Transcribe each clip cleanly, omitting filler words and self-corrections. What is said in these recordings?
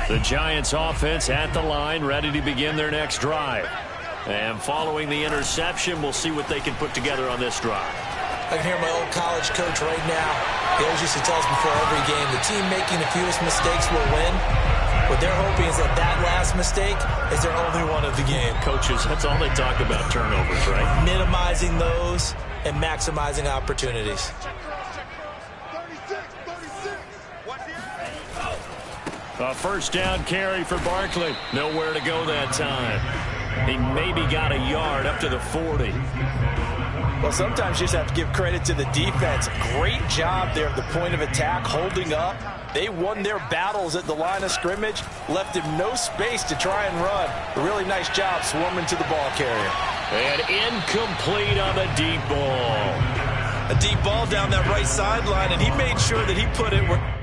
The Giants offense at the line, ready to begin their next drive. And following the interception, we'll see what they can put together on this drive. I can hear my old college coach right now. He always used to tell us before every game, the team making the fewest mistakes will win. What they're hoping is that that last mistake is their only one of the game. Coaches, that's all they talk about, turnovers, right? Minimizing those and maximizing opportunities. A first down carry for Barkley. Nowhere to go that time. He maybe got a yard up to the 40. Well, sometimes you just have to give credit to the defense. Great job there at the point of attack, holding up. They won their battles at the line of scrimmage, left him no space to try and run. A really nice job swarming to the ball carrier. And incomplete on the deep ball. A deep ball down that right sideline, and he made sure that he put it where...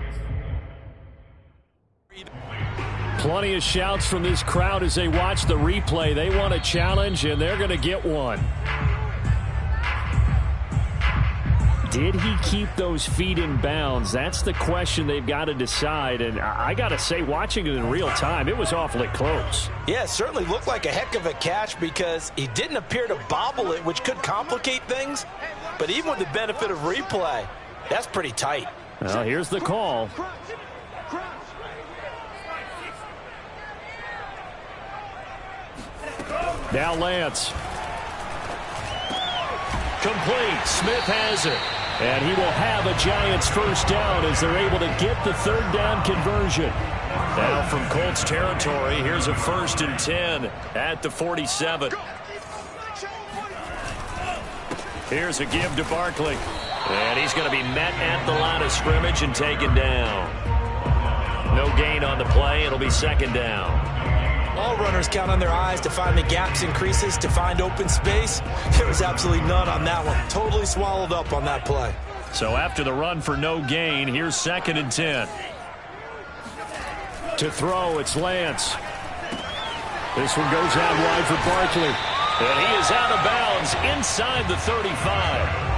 Plenty of shouts from this crowd as they watch the replay. They want a challenge, and they're going to get one. Did he keep those feet in bounds? That's the question they've got to decide. And I got to say, watching it in real time, it was awfully close. Yeah, it certainly looked like a heck of a catch because he didn't appear to bobble it, which could complicate things. But even with the benefit of replay, that's pretty tight. Well, here's the call. Now Lance. Complete. Smith has it. And he will have a Giants first down as they're able to get the third down conversion. Now from Colts territory, here's a 1st and 10 at the 47. Here's a give to Barkley. And he's going to be met at the line of scrimmage and taken down. No gain on the play. It'll be 2nd down. All runners count on their eyes to find the gaps and creases, to find open space. There was absolutely none on that one. Totally swallowed up on that play. So after the run for no gain, here's 2nd and 10. To throw, it's Lance. This one goes out wide for Barkley. And he is out of bounds inside the 35.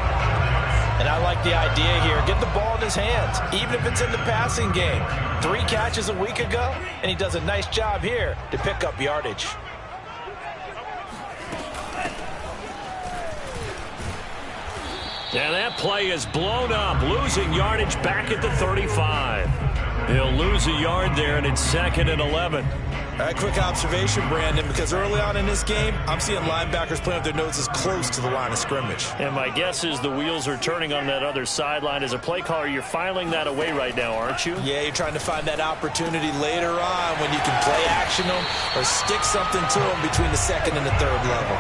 And I like the idea here. Get the ball in his hands, even if it's in the passing game. 3 catches a week ago, and he does a nice job here to pick up yardage. And that play is blown up, losing yardage back at the 35. He'll lose a yard there, and it's 2nd and 11. All right, quick observation, Brandon, because early on in this game, I'm seeing linebackers playing with their noses close to the line of scrimmage. And my guess is the wheels are turning on that other sideline. As a play caller, you're filing that away right now, aren't you? Yeah, you're trying to find that opportunity later on when you can play action them or stick something to them between the 2nd and the 3rd level.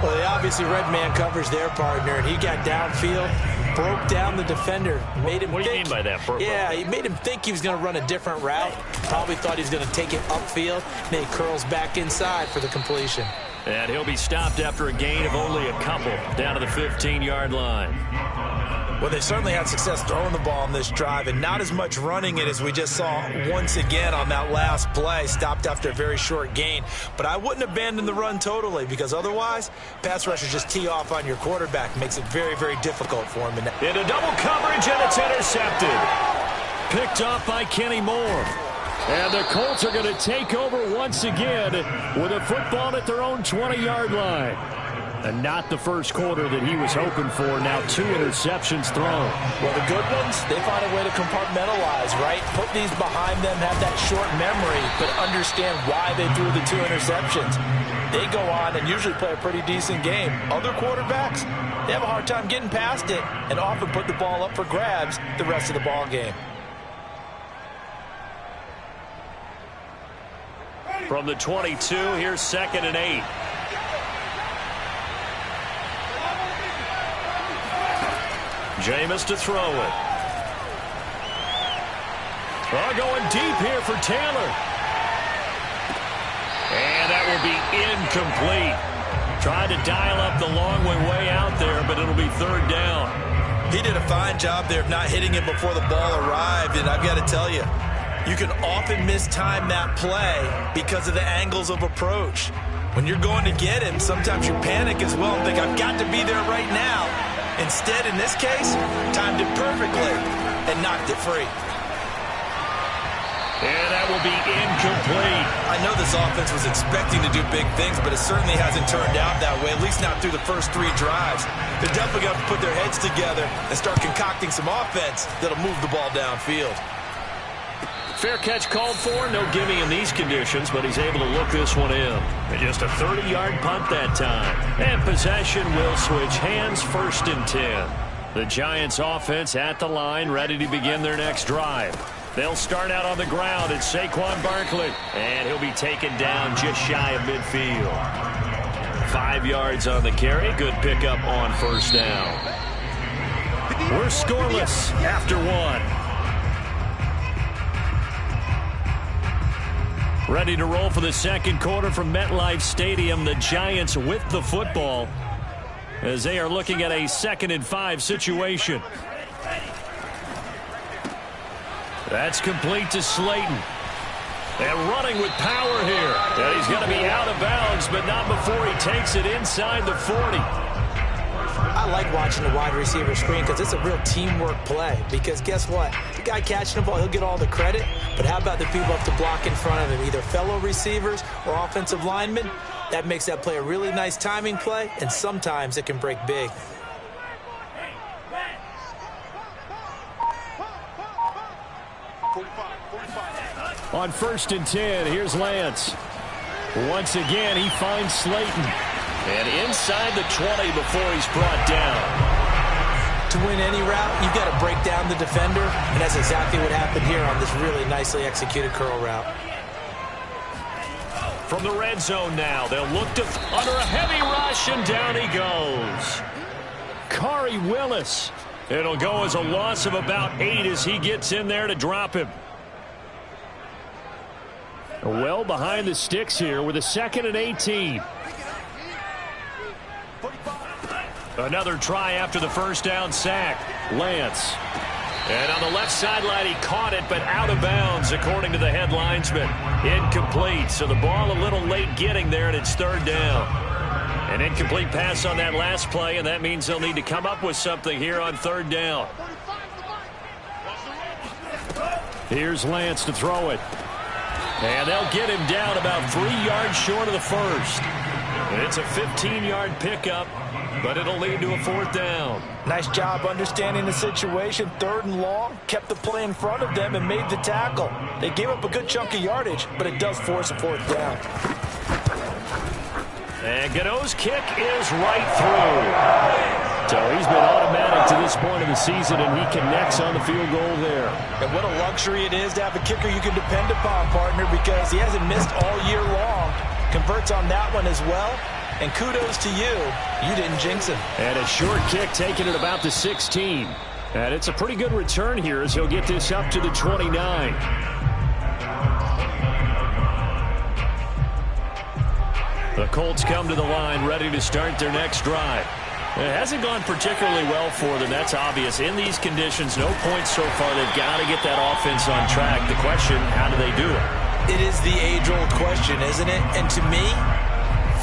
Well, they obviously red man covers their partner, and he got downfield, broke down the defender, made him What do you mean by that? Yeah, he made him think he was going to run a different route. Probably thought he was going to take it upfield. Then he curls back inside for the completion. And he'll be stopped after a gain of only a couple down to the 15-yard line. Well, they certainly had success throwing the ball on this drive and not as much running it as we just saw once again on that last play. Stopped after a very short gain. But I wouldn't abandon the run totally because otherwise, pass rushers just tee off on your quarterback. Makes it very, very difficult for him. Into double coverage, and it's intercepted. Picked off by Kenny Moore. And the Colts are going to take over once again with a football at their own 20-yard line. And not the first quarter that he was hoping for. Now 2 interceptions thrown. Well, the good ones, they find a way to compartmentalize, right? Put these behind them, have that short memory, but understand why they threw the 2 interceptions. They go on and usually play a pretty decent game. Other quarterbacks, they have a hard time getting past it and often put the ball up for grabs the rest of the ball game. From the 22, here's 2nd and 8. Jameis to throw it. Going deep here for Taylor. And that will be incomplete. Trying to dial up the long way out there, but it'll be 3rd down. He did a fine job there of not hitting it before the ball arrived, and I've got to tell you, you can often mistime that play because of the angles of approach. When you're going to get him, sometimes you panic as well and think, I've got to be there right now. Instead, in this case, timed it perfectly and knocked it free. And that will be incomplete. I know this offense was expecting to do big things, but it certainly hasn't turned out that way, at least not through the first 3 drives. They're definitely going to put their heads together and start concocting some offense that'll move the ball downfield. Fair catch called for. No gimme in these conditions, but he's able to look this one in. And just a 30-yard punt that time. And possession will switch hands, 1st and 10. The Giants offense at the line, ready to begin their next drive. They'll start out on the ground. It's Saquon Barkley. And he'll be taken down just shy of midfield. 5 yards on the carry. Good pickup on 1st down. We're scoreless after 1. Ready to roll for the second quarter from MetLife Stadium. The Giants with the football as they are looking at a 2nd and 5 situation. That's complete to Slayton. And running with power here. And he's going to be out of bounds, but not before he takes it inside the 40. I like watching the wide receiver screen because it's a real teamwork play. Because guess what? The guy catching the ball, he'll get all the credit. But how about the people up to block in front of him? Either fellow receivers or offensive linemen. That makes that play a really nice timing play. And sometimes it can break big. On 1st and 10, here's Lance. Once again, he finds Slayton. And inside the 20 before he's brought down. To win any route, you've got to break down the defender, and that's exactly what happened here on this really nicely executed curl route. From the red zone now, they'll look to under a heavy rush, and down he goes. Khari Willis. It'll go as a loss of about 8 as he gets in there to drop him. Well behind the sticks here with a 2nd and 18. Another try after the 1st down sack. Lance. And on the left sideline, he caught it, but out of bounds, according to the head linesman. Incomplete, so the ball a little late getting there, and it's 3rd down. An incomplete pass on that last play, and that means they'll need to come up with something here on 3rd down. Here's Lance to throw it. And they'll get him down about 3 yards short of the 1st. It's a 15-yard pickup, but it'll lead to a 4th down. Nice job understanding the situation. 3rd and long, kept the play in front of them and made the tackle. They gave up a good chunk of yardage, but it does force a 4th down. And Gano's kick is right through. So he's been automatic to this point of the season, and he connects on the field goal there. And what a luxury it is to have a kicker you can depend upon, partner, because he hasn't missed all year long. Converts on that one as well. And kudos to you. You didn't jinx him. And a short kick taken at about the 16. And it's a pretty good return here as he'll get this up to the 29. The Colts come to the line ready to start their next drive. It hasn't gone particularly well for them. That's obvious. In these conditions, no points so far. They've got to get that offense on track. The question, how do they do it? It is the age-old question, isn't it? And to me,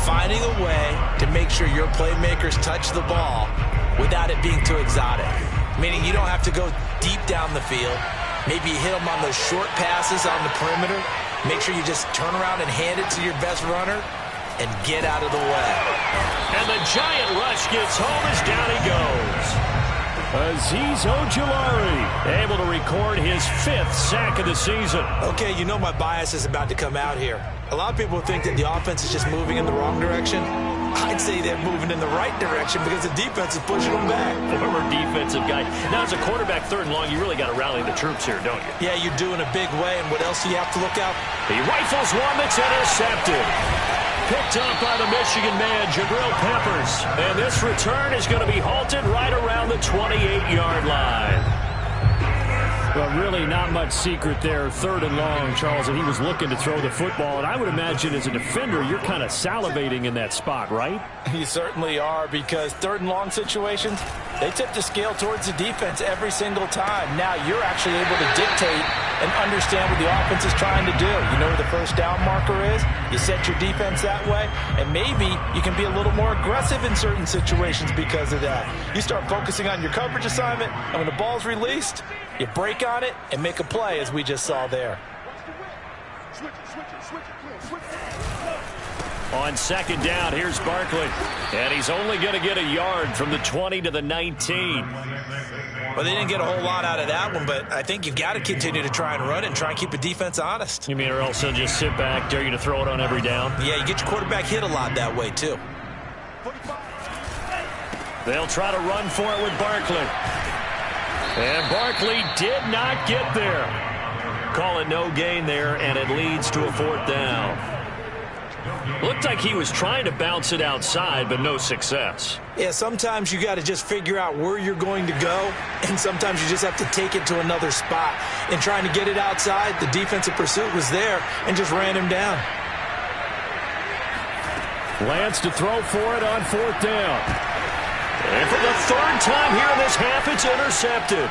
finding a way to make sure your playmakers touch the ball without it being too exotic. Meaning you don't have to go deep down the field. Maybe you hit them on those short passes on the perimeter. Make sure you just turn around and hand it to your best runner and get out of the way. And the giant rush gets home as down he goes. Azeez Ojulari able to record his 5th sack of the season. Okay, you know my bias is about to come out here. A lot of people think that the offense is just moving in the wrong direction. I'd say they're moving in the right direction because the defense is pushing them back. Former defensive guy. Now, as a quarterback 3rd and long, you really got to rally the troops here, don't you? Yeah, you're doing a big way, and what else do you have to look out? He rifles one that's intercepted. Picked up by the Michigan man, Jabril Peppers. And this return is going to be halted right around the 28-yard line. Well, really not much secret there. 3rd and long, Charles, and he was looking to throw the football. And I would imagine as a defender, you're kind of salivating in that spot, right? You certainly are, because 3rd and long situations, they tip the scale towards the defense every single time. Now you're actually able to dictate and understand what the offense is trying to do. You know where the 1st down marker is. You set your defense that way, and maybe you can be a little more aggressive in certain situations because of that. You start focusing on your coverage assignment, and when the ball's released, you break on it and make a play, as we just saw there. On second down, here's Barkley. And he's only going to get a yard from the 20 to the 19. Well, they didn't get a whole lot out of that one, but I think you've got to continue to try and run it and try and keep the defense honest. You mean or else they'll just sit back, dare you to throw it on every down? Yeah, you get your quarterback hit a lot that way, too. They'll try to run for it with Barkley. And Barkley did not get there. Call it no gain there, and it leads to a fourth down. Looked like he was trying to bounce it outside, but no success. Yeah, sometimes you got to just figure out where you're going to go, and sometimes you just have to take it to another spot. In trying to get it outside, the defensive pursuit was there and just ran him down. Lance to throw for it on fourth down. And for the third time here in this half, it's intercepted.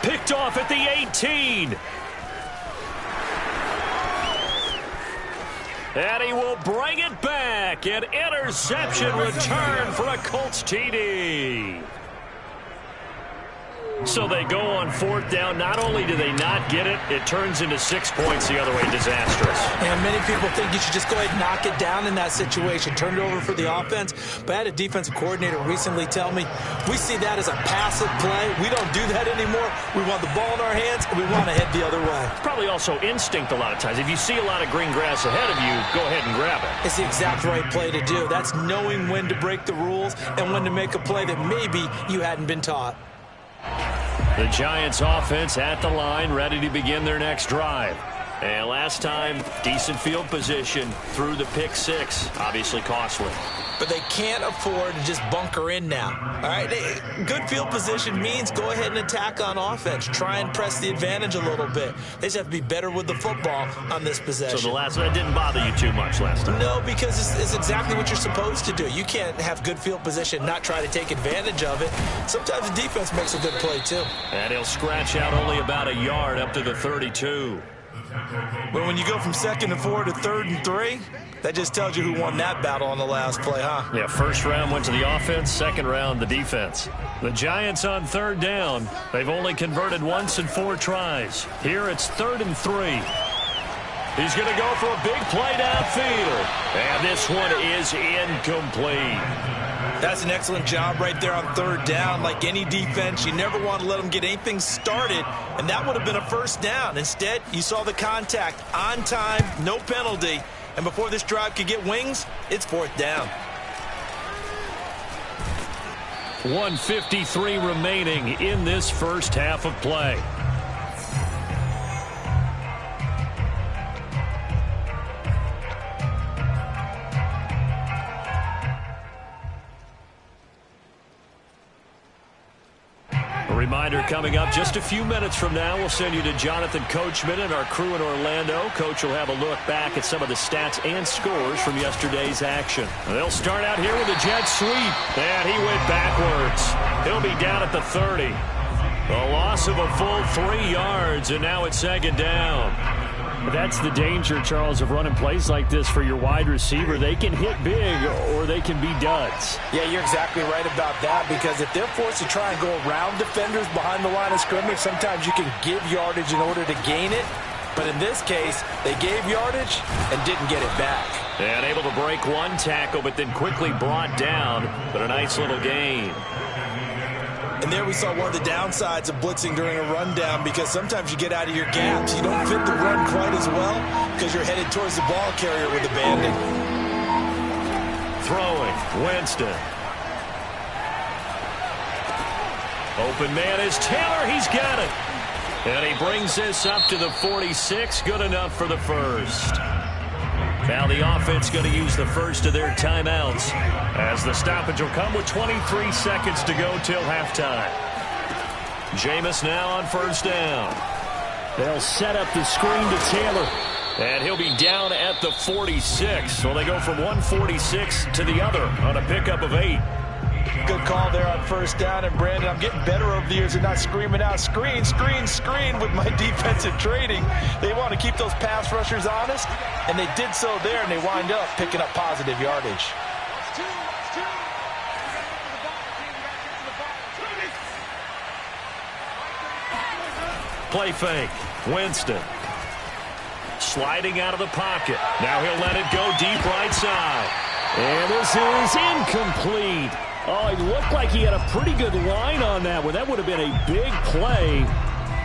Picked off at the 18. And he will bring it back. An interception return for a Colts TD. So they go on fourth down. Not only do they not get it, it turns into 6 points the other way. Disastrous. And many people think you should just go ahead and knock it down in that situation. Turn it over for the offense. But I had a defensive coordinator recently tell me, we see that as a passive play. We don't do that anymore. We want the ball in our hands, and we want to head the other way. It's probably also instinct a lot of times. If you see a lot of green grass ahead of you, go ahead and grab it. It's the exact right play to do. That's knowing when to break the rules and when to make a play that maybe you hadn't been taught. The Giants offense at the line, ready to begin their next drive. And last time, decent field position through the pick six. Obviously costly. But they can't afford to just bunker in now. All right, good field position means go ahead and attack on offense. Try and press the advantage a little bit. They just have to be better with the football on this possession. So that didn't bother you too much last time? No, because it's exactly what you're supposed to do. You can't have good field position, not try to take advantage of it. Sometimes the defense makes a good play, too. And he'll scratch out only about a yard up to the 32. But when you go from 2nd and 4 to 3rd and 3, that just tells you who won that battle on the last play, huh? Yeah, first round went to the offense, second round the defense. The Giants on third down. They've only converted once in 4 tries. Here it's 3rd and 3. He's going to go for a big play downfield. And this one is incomplete. That's an excellent job right there on third down. Like any defense, you never want to let them get anything started, and that would have been a first down. Instead, you saw the contact on time, no penalty, and before this drive could get wings, it's fourth down. 1:53 remaining in this first half of play. Reminder coming up just a few minutes from now. We'll send you to Jonathan Coachman and our crew in Orlando. Coach will have a look back at some of the stats and scores from yesterday's action. They'll start out here with a jet sweep. And he went backwards. He'll be down at the 30. A loss of a full 3 yards, and now it's second down. That's the danger, Charles, of running plays like this for your wide receiver. They can hit big or they can be duds. Yeah, you're exactly right about that, because if they're forced to try and go around defenders behind the line of scrimmage, sometimes you can give yardage in order to gain it. But in this case, they gave yardage and didn't get it back. And able to break one tackle, but then quickly brought down. But a nice little gain. And there we saw one of the downsides of blitzing during a rundown, because sometimes you get out of your gaps. You don't fit the run quite as well because you're headed towards the ball carrier with the banding. Throwing, Winston. Open man is Taylor. He's got it. And he brings this up to the 46. Good enough for the first. Now the offense going to use the first of their timeouts, as the stoppage will come with 23 seconds to go till halftime. Jameis now on first down. They'll set up the screen to Taylor, and he'll be down at the 46. So they go from 146 to the other on a pickup of 8. Good call there on first down. And, Brandon, I'm getting better over the years at not screaming out, screen, screen, screen with my defensive trading. They want to keep those pass rushers honest, and they did so there, and they wind up picking up positive yardage. Play fake. Winston. sliding out of the pocket. Now he'll let it go deep right side. And this is incomplete. Oh, it looked like he had a pretty good line on that one. That would have been a big play,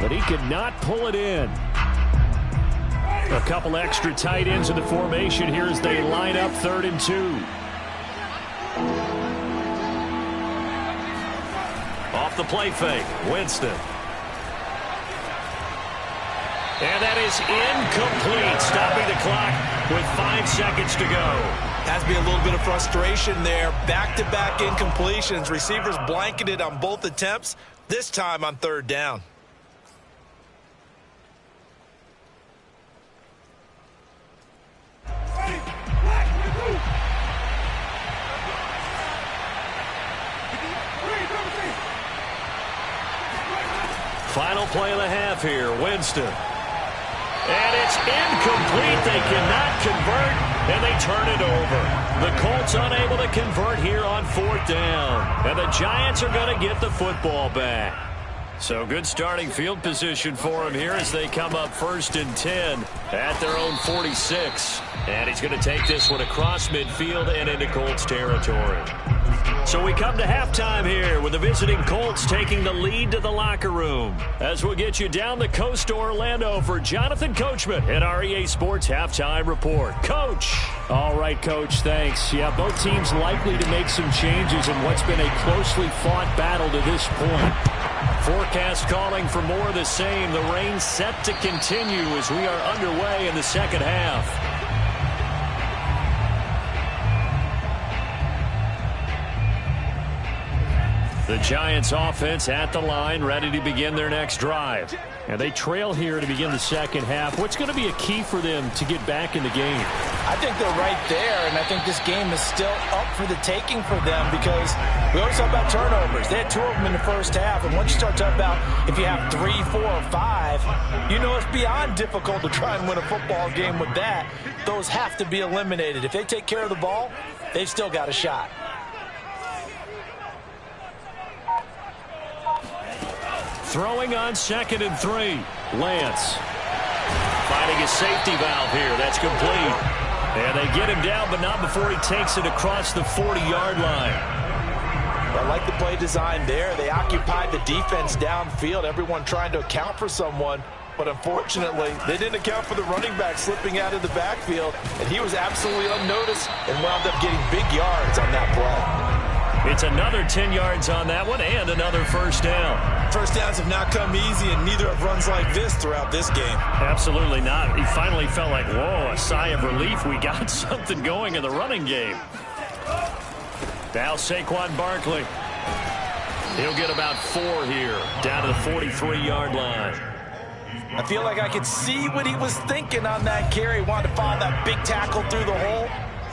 but he could not pull it in. A couple extra tight ends in the formation here as they line up 3rd and 2. Off the play fake, Winston. And that is incomplete, stopping the clock with 5 seconds to go. Has to be a little bit of frustration there. Back-to-back incompletions. Receivers blanketed on both attempts, this time on 3rd down. Final play of the half here, Winston. And it's incomplete. They cannot convert, and they turn it over. The Colts unable to convert here on 4th down. And the Giants are going to get the football back. So good starting field position for him here as they come up 1st and 10 at their own 46. And he's going to take this one across midfield and into Colts territory. So we come to halftime here with the visiting Colts taking the lead to the locker room. As we'll get you down the coast to Orlando for Jonathan Coachman at our EA Sports Halftime Report. Coach. All right, Coach, thanks. Yeah, both teams likely to make some changes in what's been a closely fought battle to this point. Forecast calling for more of the same. The rain set to continue as we are underway in the second half. The Giants offense at the line, ready to begin their next drive. And they trail here to begin the second half. What's going to be a key for them to get back in the game? I think they're right there, and I think this game is still up for the taking for them because we always talk about turnovers. They had 2 of them in the first half, and once you start talking about if you have 3, 4, or 5, you know it's beyond difficult to try and win a football game with that. Those have to be eliminated. If they take care of the ball, they've still got a shot. Throwing on 2nd and 3. Lance. Finding a safety valve here. That's complete. And they get him down, but not before he takes it across the 40-yard line. I like the play design there. They occupied the defense downfield, everyone trying to account for someone. But unfortunately, they didn't account for the running back slipping out of the backfield, and he was absolutely unnoticed and wound up getting big yards on that play. It's another 10 yards on that one and another first down. First downs have not come easy, and neither have runs like this throughout this game. Absolutely not. He finally felt like, whoa, a sigh of relief. We got something going in the running game. Now Saquon Barkley. He'll get about 4 here, down to the 43-yard line. I feel like I could see what he was thinking on that carry. Wanted to find that big tackle through the hole.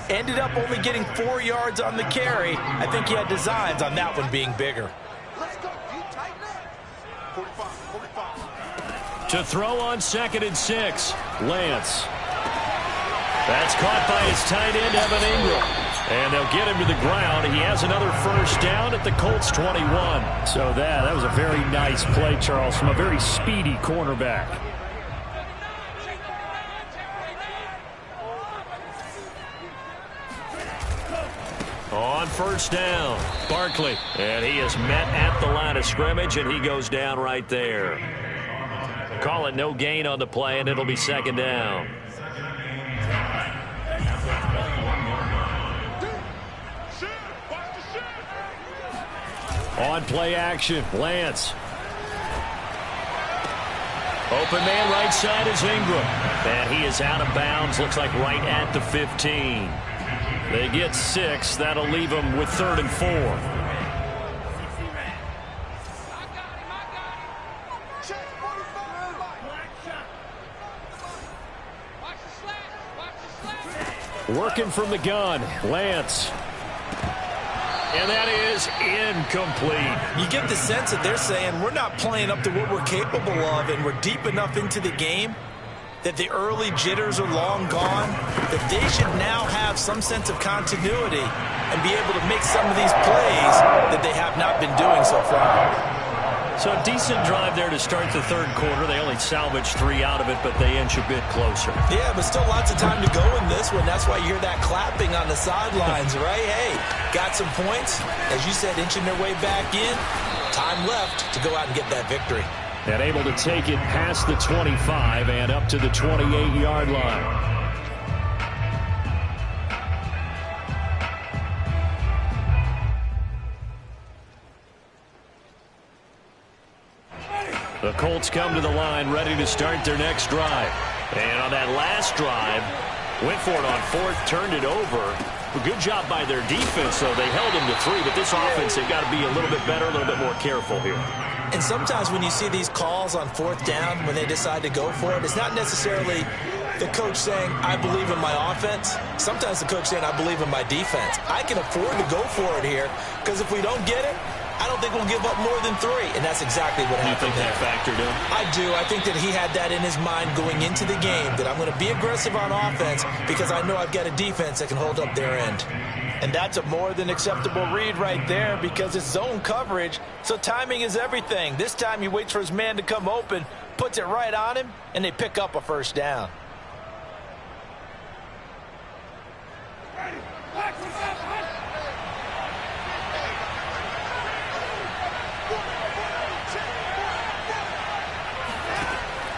Ended up only getting 4 yards on the carry. I think he had designs on that one being bigger. To throw on 2nd and 6, Lance. That's caught by his tight end, Evan Ingram. And they'll get him to the ground. He has another first down at the Colts 21. So that was a very nice play, Charles, from a very speedy cornerback. On first down, Barkley. And he is met at the line of scrimmage, and he goes down right there. Call it no gain on the play, and it'll be 2nd down. On play action, Lance. Open man right side is Ingram. And he is out of bounds, looks like right at the 15. They get 6. That'll leave them with 3rd and 4. Working from the gun, Lance. And that is incomplete. You get the sense that they're saying we're not playing up to what we're capable of, and we're deep enough into the game that the early jitters are long gone, that they should now have some sense of continuity and be able to make some of these plays that they have not been doing so far. So a decent drive there to start the third quarter. They only salvaged 3 out of it, but they inch a bit closer. Yeah, but still lots of time to go in this one. That's why you hear that clapping on the sidelines, right? Hey, got some points. As you said, inching their way back in. Time left to go out and get that victory. And able to take it past the 25 and up to the 28-yard line. The Colts come to the line ready to start their next drive. And on that last drive, went for it on fourth, turned it over. A good job by their defense, though. They held them to 3, but this offense, they've got to be a little bit better, a little bit more careful here. And sometimes when you see these calls on fourth down, when they decide to go for it, it's not necessarily the coach saying, I believe in my offense. Sometimes the coach saying, I believe in my defense. I can afford to go for it here, because if we don't get it, I don't think we'll give up more than 3, and that's exactly what happened there. You think that factored in? I do. I think that he had that in his mind going into the game, that I'm going to be aggressive on offense because I know I've got a defense that can hold up their end. And that's a more than acceptable read right there because it's zone coverage, so timing is everything. This time he waits for his man to come open, puts it right on him, and they pick up a first down.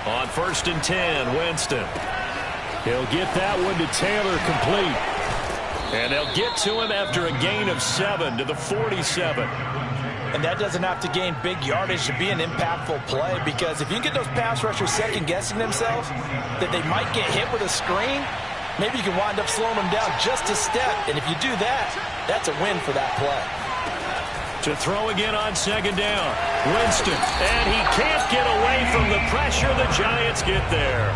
On 1st and 10, Winston. He'll get that one to Taylor complete. And they'll get to him after a gain of 7 to the 47. And that doesn't have to gain big yardage to be an impactful play, because if you get those pass rushers second-guessing themselves, that they might get hit with a screen, maybe you can wind up slowing them down just a step. And if you do that, that's a win for that play. To throw again on 2nd down. Winston, and he can't get away from the pressure. The Giants get there.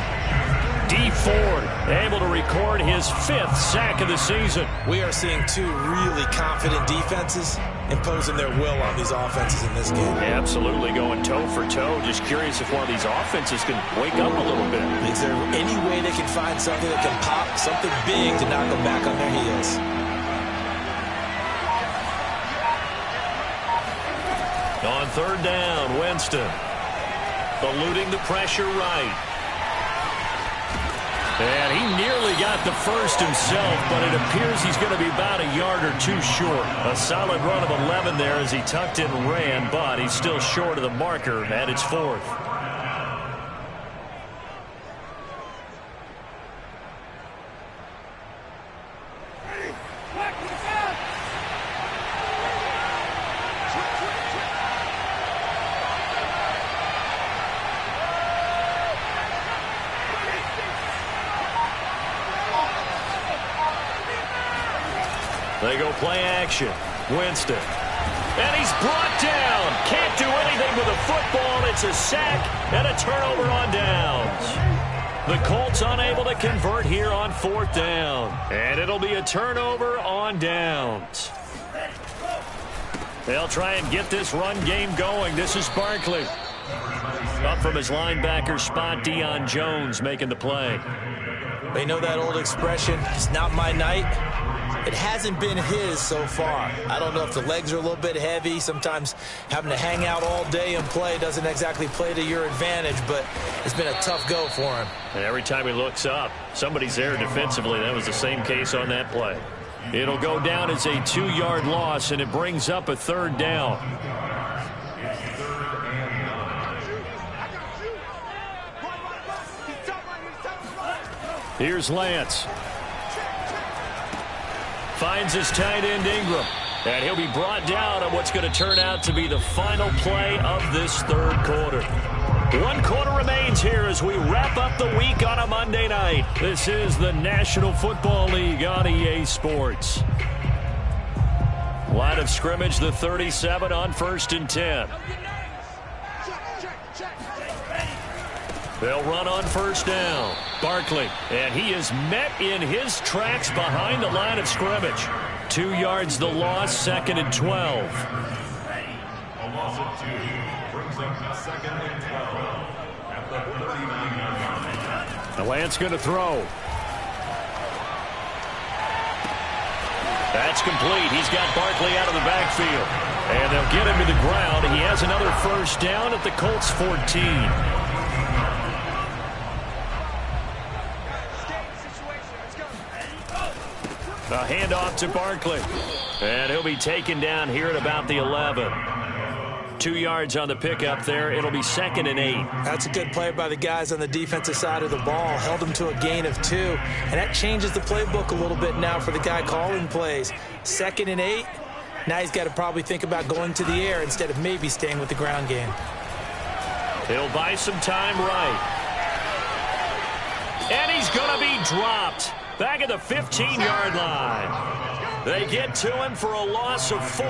D. Ford able to record his 5th sack of the season. We are seeing 2 really confident defenses imposing their will on these offenses in this game. Yeah, absolutely, going toe for toe. Just curious if one of these offenses can wake up a little bit. Is there any way they can find something that can pop, something big to knock them back on their heels? On 3rd down, Winston eluding the pressure right. And he nearly got the first himself, but it appears he's going to be about a yard or 2 short. A solid run of 11 there as he tucked it and ran, but he's still short of the marker at its 4th. They go play action. Winston. And he's brought down. Can't do anything with a football. It's a sack and a turnover on downs. The Colts unable to convert here on 4th down. And it'll be a turnover on downs. They'll try and get this run game going. This is Barkley. Up from his linebacker spot, Deion Jones making the play. They know that old expression, it's not my night. It hasn't been his so far. I don't know if the legs are a little bit heavy. Sometimes having to hang out all day and play doesn't exactly play to your advantage, but it's been a tough go for him. And every time he looks up, somebody's there defensively. That was the same case on that play. It'll go down as a 2-yard loss, and it brings up a 3rd down. Here's Lance. Finds his tight end Ingram. And he'll be brought down on what's going to turn out to be the final play of this 3rd quarter. 1 quarter remains here as we wrap up the week on a Monday night. This is the National Football League on EA Sports. Line of scrimmage, the 37 on 1st and 10. They'll run on 1st down. Barkley, and he is met in his tracks behind the line of scrimmage. 2 yards the loss, 2nd and 12. A loss of 2 brings up 2nd and 12 at the 39-yard line. The Lance going to throw. That's complete. He's got Barkley out of the backfield. And they'll get him to the ground. He has another first down at the Colts 14. A handoff to Barkley. And he'll be taken down here at about the 11. 2 yards on the pickup there. It'll be 2nd and 8. That's a good play by the guys on the defensive side of the ball. Held them to a gain of 2. And that changes the playbook a little bit now for the guy calling plays. 2nd and 8. Now he's got to probably think about going to the air instead of maybe staying with the ground game. He'll buy some time right. And he's going to be dropped back at the 15-yard line. They get to him for a loss of 4,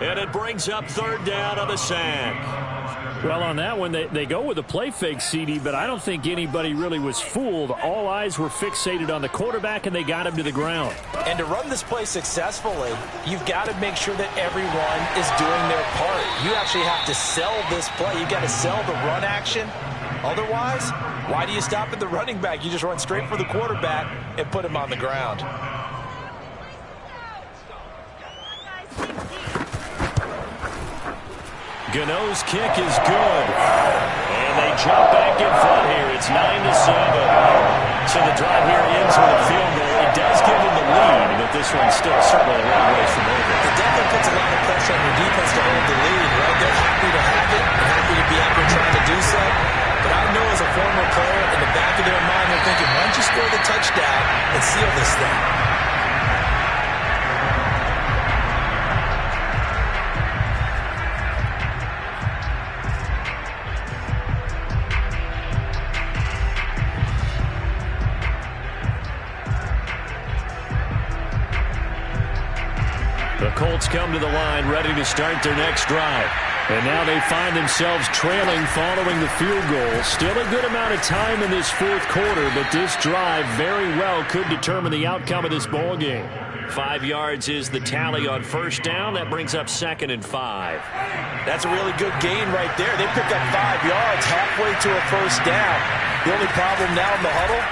and it brings up 3rd down on the sack. Well, on that one, they go with a play fake, CD, but I don't think anybody really was fooled. All eyes were fixated on the quarterback, and they got him to the ground. And to run this play successfully, you've got to make sure that everyone is doing their part. You actually have to sell this play. You've got to sell the run action. Otherwise, why do you stop at the running back? You just run straight for the quarterback and put him on the ground. Gano's kick is good. And they jump back in front here. It's 9-7. So the drive here ends with a field goal. It does give them the lead, but this one's still certainly a long ways from over. It definitely puts a lot of pressure on your defense to hold the lead, right? They're happy to have it and happy to be out there trying to do so. But I know as a former player, in the back of their mind, they're thinking, why don't you score the touchdown and seal this thing? The Colts come to the line ready to start their next drive. And now they find themselves trailing following the field goal. Still a good amount of time in this 4th quarter, but this drive very well could determine the outcome of this ball game. 5 yards is the tally on first down. That brings up 2nd and 5. That's a really good gain right there. They pick up 5 yards halfway to a first down. The only problem now in the huddle,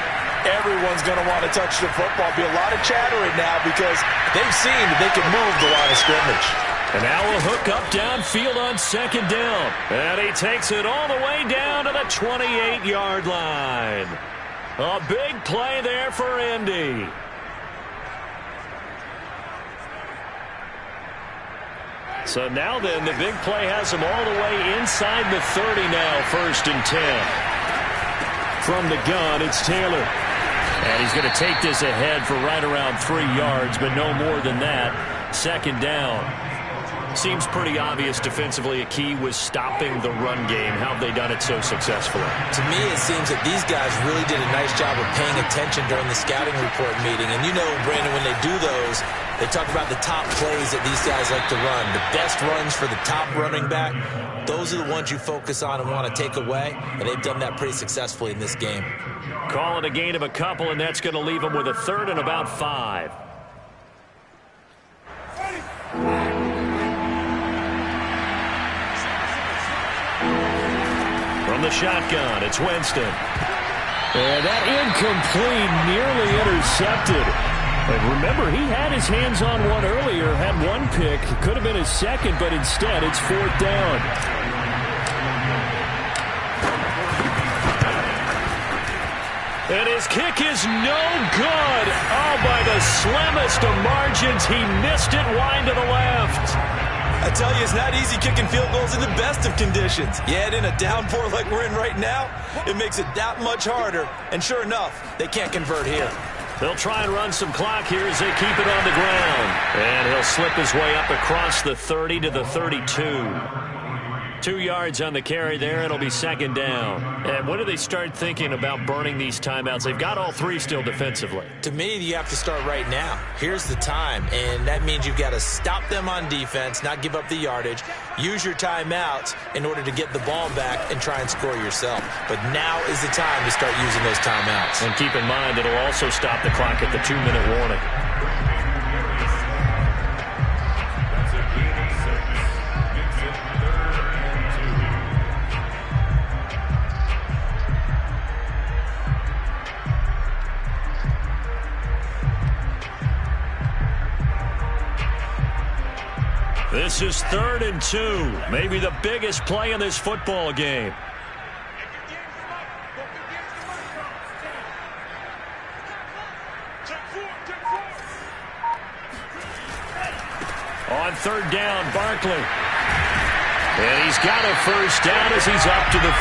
everyone's going to want to touch the football. Be a lot of chattering now because they've seen that they can move the line of scrimmage. And now a hook up downfield on 2nd down. And he takes it all the way down to the 28-yard line. A big play there for Indy. So now then, the big play has him all the way inside the 30 now, 1st and 10. From the gun, it's Taylor. And he's going to take this ahead for right around 3 yards, but no more than that. 2nd down. Seems pretty obvious defensively a key was stopping the run game. How have they done it so successfully? To me, it seems that these guys really did a nice job of paying attention during the scouting report meeting. And you know, Brandon, when they do those, they talk about the top plays that these guys like to run. The best runs for the top running back, those are the ones you focus on and want to take away. And they've done that pretty successfully in this game. Call it a gain of a couple, and that's going to leave them with a 3rd and about 5. From the shotgun, it's Winston. And that incomplete, nearly intercepted. And remember, he had his hands on one earlier, had one pick. Could have been his 2nd, but instead it's 4th down. And his kick is no good. Oh, by the slimmest of margins, he missed it wide to the left. I tell you, it's not easy kicking field goals in the best of conditions. You add in a downpour like we're in right now, it makes it that much harder. And sure enough, they can't convert here. They'll try and run some clock here as they keep it on the ground. And he'll slip his way up across the 30 to the 32. 2 yards on the carry there. It'll be 2nd down. And when do they start thinking about burning these timeouts? They've got all 3 still defensively. To me, you have to start right now. Here's the time, and that means you've got to stop them on defense, not give up the yardage, use your timeouts in order to get the ball back and try and score yourself. But now is the time to start using those timeouts. And keep in mind, it'll also stop the clock at the 2-minute warning. This is 3rd and 2. Maybe the biggest play in this football game. On 3rd down, Barkley. And he's got a first down as he's up to the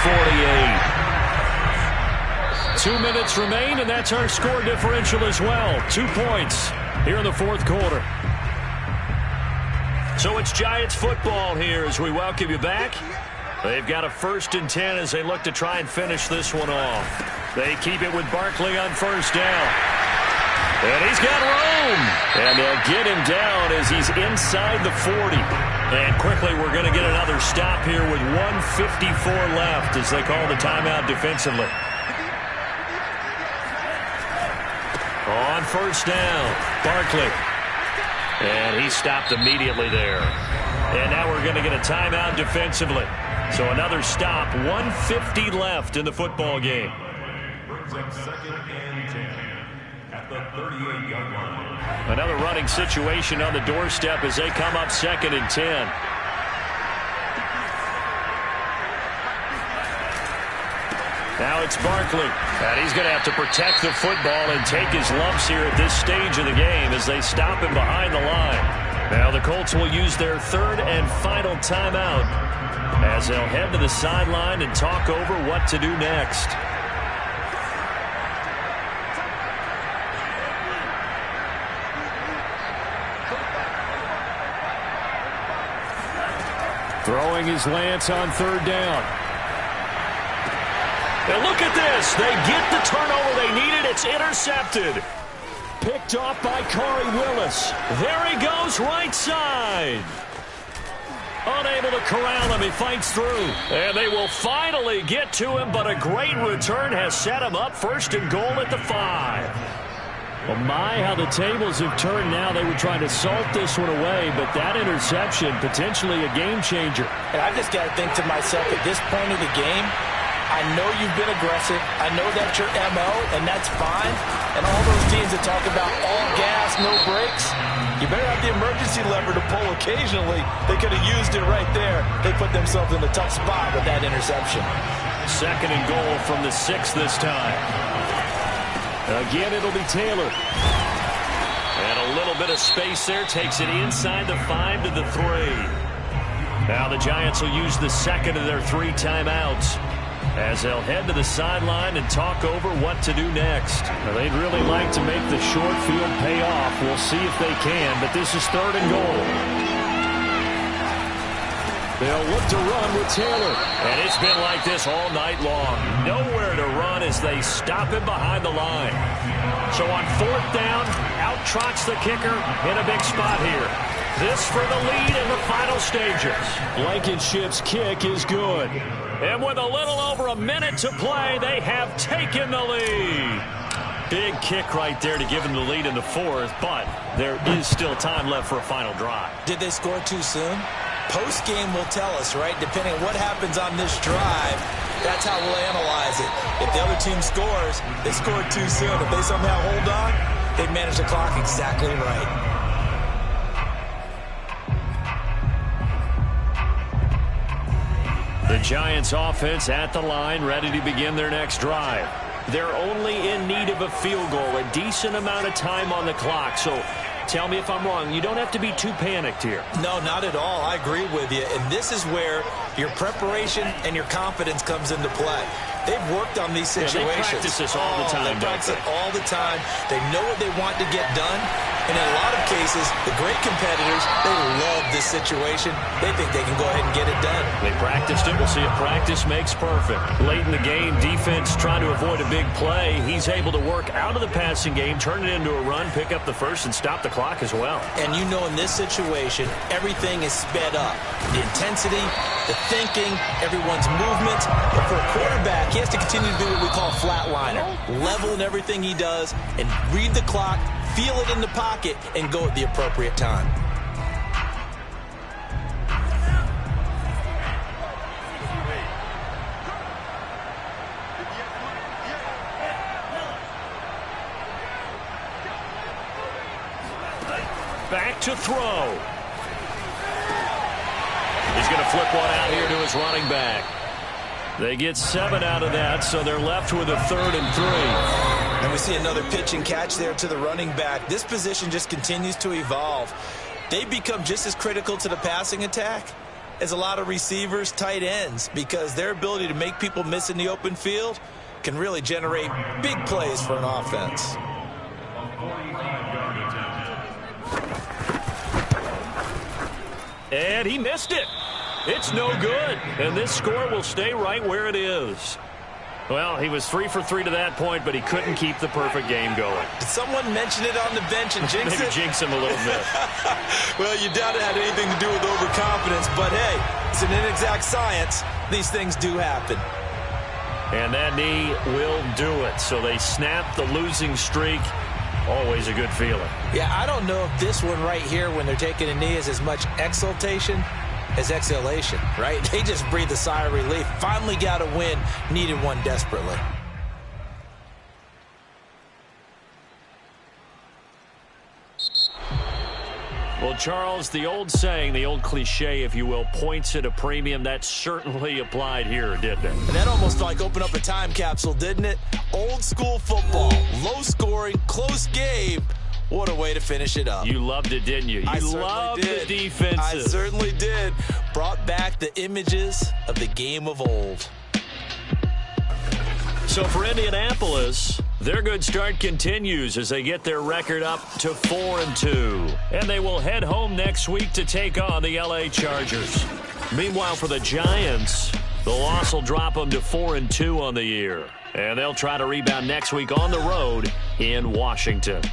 48. 2 minutes remain, and that's our score differential as well. 2 points here in the 4th quarter. So it's Giants football here as we welcome you back. They've got a 1st and 10 as they look to try and finish this one off. They keep it with Barkley on 1st down. And he's got room. And they'll get him down as he's inside the 40. And quickly we're going to get another stop here with 1:54 left as they call the timeout defensively. On 1st down, Barkley. And he stopped immediately there. And now we're going to get a timeout defensively. So another stop, 1:50 left in the football game. Brings up 2nd and 10 at the 38-yard line. Another running situation on the doorstep as they come up 2nd and 10. Now it's Barkley. And he's going to have to protect the football and take his lumps here at this stage of the game as they stop him behind the line. Now the Colts will use their 3rd and final timeout as they'll head to the sideline and talk over what to do next. Throwing his Lance on 3rd down. And look at this. They get the turnover they needed. It's intercepted. Picked off by Corey Willis. There he goes, right side. Unable to corral him. He fights through. And they will finally get to him, but a great return has set him up 1st and goal at the 5. Well, my, how the tables have turned now. They were trying to salt this one away, but that interception, potentially a game changer. And I just got to think to myself, at this point of the game, I know you've been aggressive. I know that's your MO, and that's fine. And all those teams that talk about all gas, no brakes, you better have the emergency lever to pull occasionally. They could have used it right there. They put themselves in a tough spot with that interception. 2nd and goal from the 6 this time. Again, it'll be Taylor. And a little bit of space there. Takes it inside the 5 to the 3. Now the Giants will use the 2nd of their 3 timeouts as they'll head to the sideline and talk over what to do next. Now, they'd really like to make the short field pay off. We'll see if they can, but this is 3rd and goal. They'll look to run with Taylor. And it's been like this all night long. Nowhere to run as they stop him behind the line. So on 4th down, out trots the kicker in a big spot here. This for the lead in the final stages. Blankenship's kick is good. And with a little over a minute to play, they have taken the lead. Big kick right there to give them the lead in the 4th, but there is still time left for a final drive. Did they score too soon? Post-game will tell us, right? Depending on what happens on this drive, that's how we'll analyze it. If the other team scores, they scored too soon. If they somehow hold on, they manage the clock exactly right. The Giants offense at the line, ready to begin their next drive. They're only in need of a field goal, a decent amount of time on the clock. So tell me if I'm wrong. You don't have to be too panicked here. No, not at all. I agree with you. And this is where your preparation and your confidence comes into play. They've worked on these situations. Yeah, they practice this all the time. They practice it all the time. They know what they want to get done. And in a lot of cases, the great competitors, they love this situation. They think they can go ahead and get it done. They practiced it. We'll see if practice makes perfect. Late in the game, defense trying to avoid a big play. He's able to work out of the passing game, turn it into a run, pick up the first, and stop the clock as well. And you know in this situation, everything is sped up. The intensity, the thinking, everyone's movements. But for a quarterback, he has to continue to do what we call a flatliner. Level in everything he does and read the clock, feel it in the pocket, and go at the appropriate time. Back to throw. He's going to flip one out here to his running back. They get 7 out of that, so they're left with a 3rd and 3. And we see another pitch and catch there to the running back. This position just continues to evolve. They become just as critical to the passing attack as a lot of receivers, tight ends, because their ability to make people miss in the open field can really generate big plays for an offense. And he missed it. It's no good. And this score will stay right where it is. Well, he was 3 for 3 to that point, but he couldn't keep the perfect game going. Did someone mention it on the bench and jinx Maybe it? jinx him a little bit. Well, you doubt it had anything to do with overconfidence, but hey, it's an inexact science. These things do happen. And that knee will do it. So they snap the losing streak. Always a good feeling. Yeah, I don't know if this one right here, when they're taking a knee, is as much exultation as exhalation, right? They just breathe a sigh of relief. Finally got a win, needed one desperately. Well, Charles, the old saying, the old cliche, if you will, points at a premium. That certainly applied here, didn't it? And that almost like opened up a time capsule, didn't it? Old school football, low scoring, close game. What a way to finish it up. You loved it, didn't you? You loved the defenses. I certainly did. Brought back the images of the game of old. So for Indianapolis, their good start continues as they get their record up to 4-2. And they will head home next week to take on the LA Chargers. Meanwhile, for the Giants, the loss will drop them to 4-2 on the year. And they'll try to rebound next week on the road in Washington.